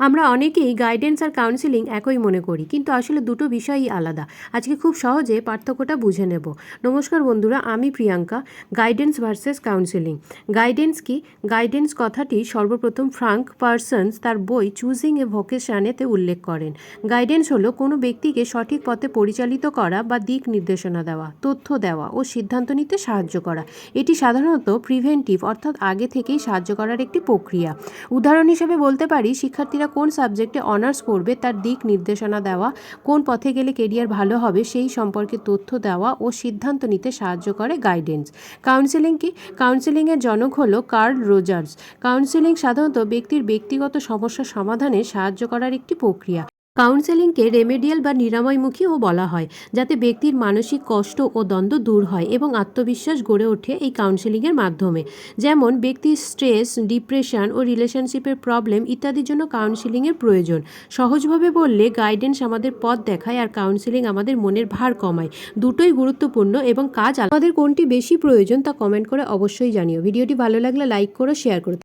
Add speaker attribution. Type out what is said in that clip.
Speaker 1: আমরা অনেকেই গাইডেন্স আর কাউন্সেলিং একই মনে করি, কিন্তু আসলে দুটো বিষয়ই আলাদা। আজকে খুব সহজে পার্থক্যটা বুঝে নেব। নমস্কার বন্ধুরা, আমি Priyanka. Guidance versus counselling. Guidance কি? গাইডেন্স কথাটি সর্বপ্রথম ফ্রাঙ্ক পার্সন্স তার বই চুজিং এ ভোকেশনেতে উল্লেখ করেন। গাইডেন্স হলো কোনো ব্যক্তিকে সঠিক পথে পরিচালিত করা বা দিক নির্দেশনা দেওয়া, তথ্য দেওয়া ও সিদ্ধান্ত নিতে সাহায্য করা। এটি সাধারণত প্রিভেন্টিভ, অর্থাৎ আগে থেকেই সাহায্য করার একটি প্রক্রিয়া। উদাহরণ হিসেবে বলতে পারি, শিক্ষার্থীরা কোন সাবজেক্টে অনার্স পড়বে তার দিক নির্দেশনা দেওয়া, কোন পথে গেলে কেরিয়ার ভালো হবে সেই সম্পর্কে তথ্য দেওয়া ও সিদ্ধান্ত নিতে সাহায্য করে গাইডেন্স। কাউন্সেলিং কি? কাউন্সেলিংয়ের জনক হলো কার্ল রোজার্স। কাউন্সেলিং সাধারণত ব্যক্তির ব্যক্তিগত সমস্যা সমাধানে সাহায্য করার একটি প্রক্রিয়া। কাউন্সেলিংকে রেমেডিয়াল বা নিরাময়মুখীও বলা হয়, যাতে ব্যক্তির মানসিক কষ্ট ও দ্বন্দ্ব দূর হয় এবং আত্মবিশ্বাস গড়ে ওঠে এই কাউন্সেলিংয়ের মাধ্যমে। যেমন ব্যক্তির স্ট্রেস, ডিপ্রেশন ও রিলেশনশিপের প্রবলেম ইত্যাদির জন্য কাউন্সেলিংয়ের প্রয়োজন। সহজভাবে বললে, গাইডেন্স আমাদের পথ দেখায় আর কাউন্সেলিং আমাদের মনের ভার কমায়। দুটোই গুরুত্বপূর্ণ এবং কাজ আলাদা। আমাদের কোনটি বেশি প্রয়োজন তা কমেন্ট করে অবশ্যই জানিও। ভিডিওটি ভালো লাগলে লাইক করো, শেয়ার করো।